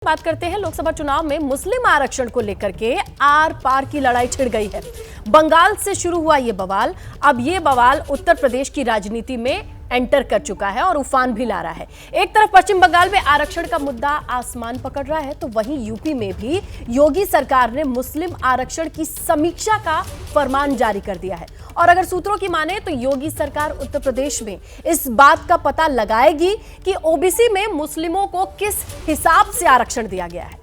बात करते हैं लोकसभा चुनाव में मुस्लिम आरक्षण को लेकर के आर पार की लड़ाई छिड़ गई है। बंगाल से शुरू हुआ ये बवाल अब ये बवाल उत्तर प्रदेश की राजनीति में एंटर कर चुका है और उफान भी ला रहा है। एक तरफ पश्चिम बंगाल में आरक्षण का मुद्दा आसमान पकड़ रहा है तो वहीं यूपी में भी योगी सरकार ने मुस्लिम आरक्षण की समीक्षा का फरमान जारी कर दिया है। और अगर सूत्रों की माने तो योगी सरकार उत्तर प्रदेश में इस बात का पता लगाएगी कि ओबीसी में मुस्लिमों को किस हिसाब से आरक्षण दिया गया है।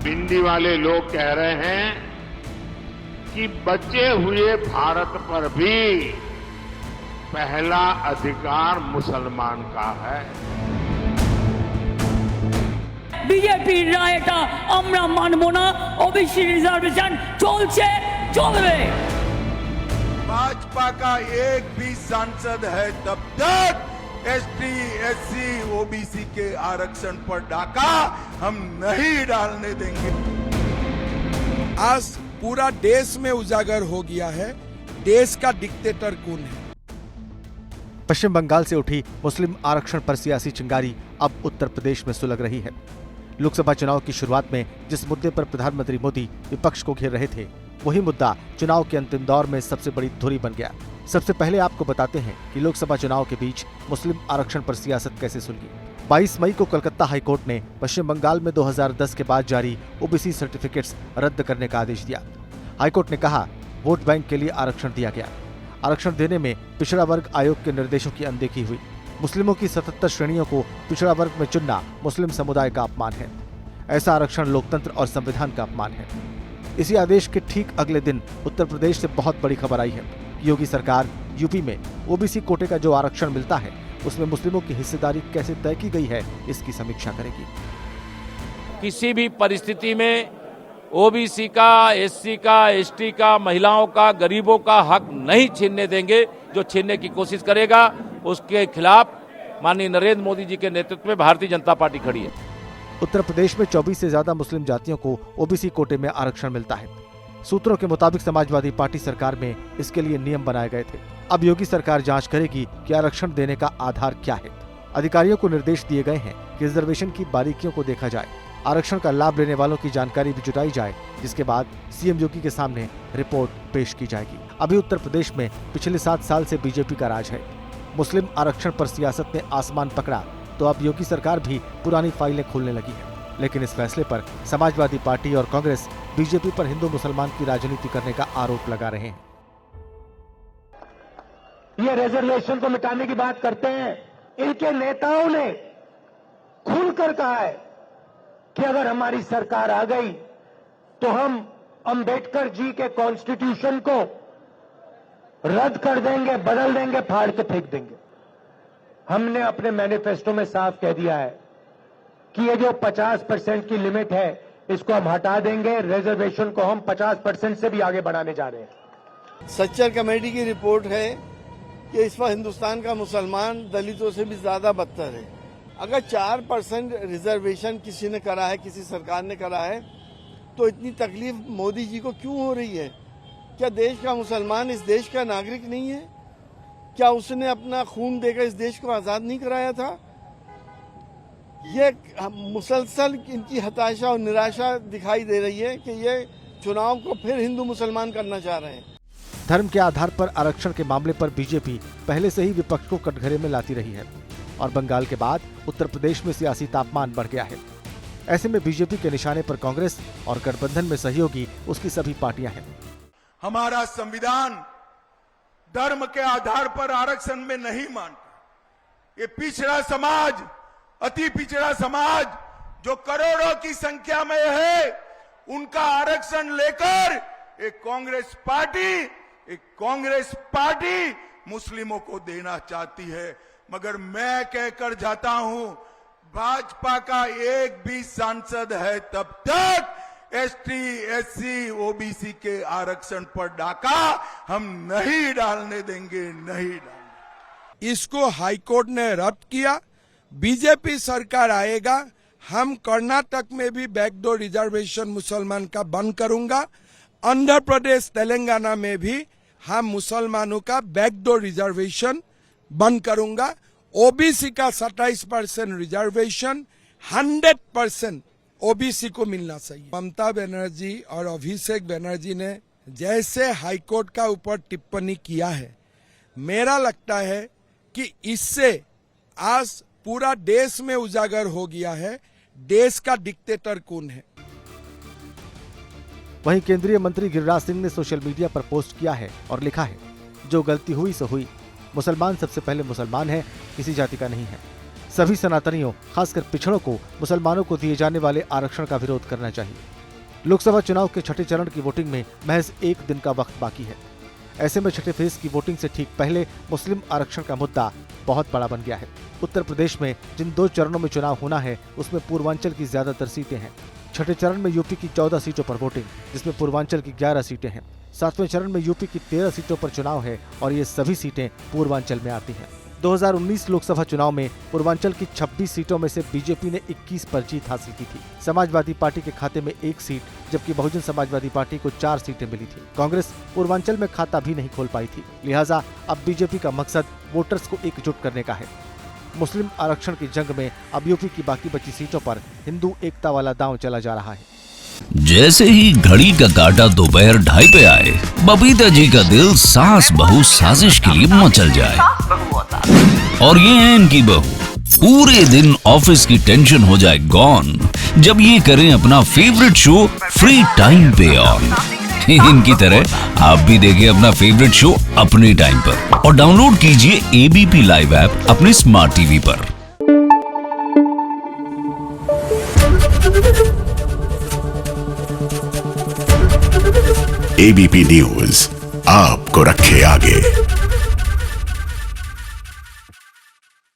हिंदी वाले लोग कह रहे हैं कि बचे हुए भारत पर भी पहला अधिकार मुसलमान का है। बीजेपी रायटा আমরা মানব না ओबीसी रिजर्वेशन चलছে चलবে। भाजपा का एक भी सांसद है तब तक एसटी, एससी, ओबीसी के आरक्षण पर डाका हम नहीं डालने देंगे। आज पूरा देश में उजागर हो गया है देश का डिक्टेटर कौन है। पश्चिम बंगाल से उठी मुस्लिम आरक्षण पर सियासी चिंगारी अब उत्तर प्रदेश में सुलग रही है। लोकसभा चुनाव की शुरुआत में जिस मुद्दे पर प्रधानमंत्री मोदी विपक्ष को घेर रहे थे वही मुद्दा चुनाव के अंतिम दौर में सबसे बड़ी धुरी बन गया। सबसे पहले आपको बताते हैं कि लोकसभा चुनाव के बीच मुस्लिम आरक्षण पर सियासत कैसे सुलगी। 22 मई को कलकत्ता हाईकोर्ट ने पश्चिम बंगाल में 2010 के बाद जारी ओबीसी सर्टिफिकेट्स रद्द करने का आदेश दिया। हाईकोर्ट ने कहा वोट बैंक के लिए आरक्षण दिया गया। आरक्षण देने में पिछड़ा वर्ग आयोग के निर्देशों की अनदेखी हुई। मुस्लिमों की 77 श्रेणियों को पिछड़ा वर्ग में चुनना मुस्लिम समुदाय का अपमान है। ऐसा आरक्षण लोकतंत्र और संविधान का अपमान है। इसी आदेश के ठीक अगले दिन उत्तर प्रदेश से बहुत बड़ी खबर आई है। योगी सरकार यूपी में ओबीसी कोटे का जो आरक्षण मिलता है उसमें मुस्लिमों की हिस्सेदारी कैसे तय की गई है इसकी समीक्षा करेगी। किसी भी परिस्थिति में ओबीसी का, एससी का, एसटी का, महिलाओं का, गरीबों का हक नहीं छीनने देंगे। जो छीनने की कोशिश करेगा उसके खिलाफ माननीय नरेंद्र मोदी जी के नेतृत्व में भारतीय जनता पार्टी खड़ी है। उत्तर प्रदेश में 24 से ज्यादा मुस्लिम जातियों को ओबीसी कोटे में आरक्षण मिलता है। सूत्रों के मुताबिक समाजवादी पार्टी सरकार में इसके लिए नियम बनाए गए थे। अब योगी सरकार जांच करेगी कि आरक्षण देने का आधार क्या है। अधिकारियों को निर्देश दिए गए हैं कि रिजर्वेशन की बारीकियों को देखा जाए, आरक्षण का लाभ लेने वालों की जानकारी भी जुटाई जाए, जिसके बाद सीएम योगी के सामने रिपोर्ट पेश की जाएगी। अभी उत्तर प्रदेश में पिछले 7 साल से बीजेपी का राज है। मुस्लिम आरक्षण पर सियासत ने आसमान पकड़ा तो अब योगी सरकार भी पुरानी फाइलें खोलने लगी है। लेकिन इस फैसले पर समाजवादी पार्टी और कांग्रेस बीजेपी पर हिंदू मुसलमान की राजनीति करने का आरोप लगा रहे हैं। ये रिजर्वेशन को मिटाने की बात करते हैं। इनके नेताओं ने खुलकर कहा है कि अगर हमारी सरकार आ गई तो हम अंबेडकर जी के कॉन्स्टिट्यूशन को रद्द कर देंगे, बदल देंगे, फाड़ के फेंक देंगे। हमने अपने मैनिफेस्टो में साफ कह दिया है कि ये जो 50% की लिमिट है इसको हम हटा देंगे। रिजर्वेशन को हम 50% से भी आगे बढ़ाने जा रहे हैं। सच्चर कमेटी की रिपोर्ट है कि इस वक्त हिंदुस्तान का मुसलमान दलितों से भी ज्यादा बदतर है। अगर 4% रिजर्वेशन किसी ने करा है, किसी सरकार ने करा है, तो इतनी तकलीफ मोदी जी को क्यों हो रही है? क्या देश का मुसलमान इस देश का नागरिक नहीं है? क्या उसने अपना खून देकर इस देश को आजाद नहीं कराया था? ये मुसलसल इनकी हताशा और निराशा दिखाई दे रही है कि ये चुनाव को फिर हिंदू मुसलमान करना चाह रहे हैं। धर्म के आधार पर आरक्षण के मामले पर बीजेपी पहले से ही विपक्ष को कटघरे में लाती रही है और बंगाल के बाद उत्तर प्रदेश में सियासी तापमान बढ़ गया है। ऐसे में बीजेपी के निशाने पर कांग्रेस और गठबंधन में सहयोगी उसकी सभी पार्टियां हैं। हमारा संविधान धर्म के आधार पर आरक्षण में नहीं मानता। ये पिछड़ा समाज, अति पिछड़ा समाज जो करोड़ों की संख्या में है, उनका आरक्षण लेकर एक कांग्रेस पार्टी मुस्लिमों को देना चाहती है। मगर मैं कहकर जाता हूं, भाजपा का एक भी सांसद है तब तक एसटी, एससी, ओबीसी के आरक्षण पर डाका हम नहीं डालने देंगे, नहीं डालने। इसको हाईकोर्ट ने रद्द किया। बीजेपी सरकार आएगा, हम कर्नाटक में भी बैकडोर रिजर्वेशन मुसलमान का बंद करूंगा। आंध्र प्रदेश तेलंगाना में भी हम मुसलमानों का बैकडोर रिजर्वेशन बंद करूंगा। ओबीसी का 27% रिजर्वेशन 100% ओबीसी को मिलना चाहिए। ममता बनर्जी और अभिषेक बनर्जी ने जैसे हाईकोर्ट का ऊपर टिप्पणी किया है, मेरा लगता है कि इससे आज पूरा देश में उजागर हो गया है देश का डिक्टेटर कौन है। वहीं केंद्रीय मंत्री गिरिराज सिंह ने सोशल मीडिया पर पोस्ट किया है और लिखा है, जो गलती हुई सो हुई। मुसलमान सबसे पहले मुसलमान है, किसी जाति का नहीं है। सभी सनातनियों, खासकर पिछड़ों को मुसलमानों को दिए जाने वाले आरक्षण का विरोध करना चाहिए। लोकसभा चुनाव के छठे चरण की वोटिंग में महज 1 दिन का वक्त बाकी है। ऐसे में छठे फेज की वोटिंग से ठीक पहले मुस्लिम आरक्षण का मुद्दा बहुत बड़ा बन गया है। उत्तर प्रदेश में जिन 2 चरणों में चुनाव होना है, उसमें पूर्वांचल की ज्यादातर सीटें हैं। छठे चरण में यूपी की 14 सीटों पर वोटिंग, जिसमें पूर्वांचल की 11 सीटें हैं। 7वें चरण में यूपी की 13 सीटों पर चुनाव है और ये सभी सीटें पूर्वांचल में आती हैं। 2019 लोकसभा चुनाव में पूर्वांचल की 26 सीटों में से बीजेपी ने 21 पर जीत हासिल की थी। समाजवादी पार्टी के खाते में 1 सीट, जबकि बहुजन समाजवादी पार्टी को 4 सीटें मिली थी। कांग्रेस पूर्वांचल में खाता भी नहीं खोल पाई थी। लिहाजा अब बीजेपी का मकसद वोटर्स को एकजुट करने का है। मुस्लिम आरक्षण की जंग में अब यूपी की बाकी बची सीटों पर हिंदू एकता वाला दांव चला जा रहा है। जैसे ही घड़ी का काटा दोपहर 2:30 पे आए, बबीता जी का दिल सास बहू साजिश के लिए मचल जाए। और ये है इनकी बहू, पूरे दिन ऑफिस की टेंशन हो जाए गॉन जब ये करें अपना फेवरेट शो फ्री टाइम पे ऑन। इनकी तरह आप भी देखिए अपना फेवरेट शो अपने टाइम पर और डाउनलोड कीजिए एबीपी लाइव ऐप अपने स्मार्ट टीवी पर। एबीपी न्यूज आपको रखे आगे।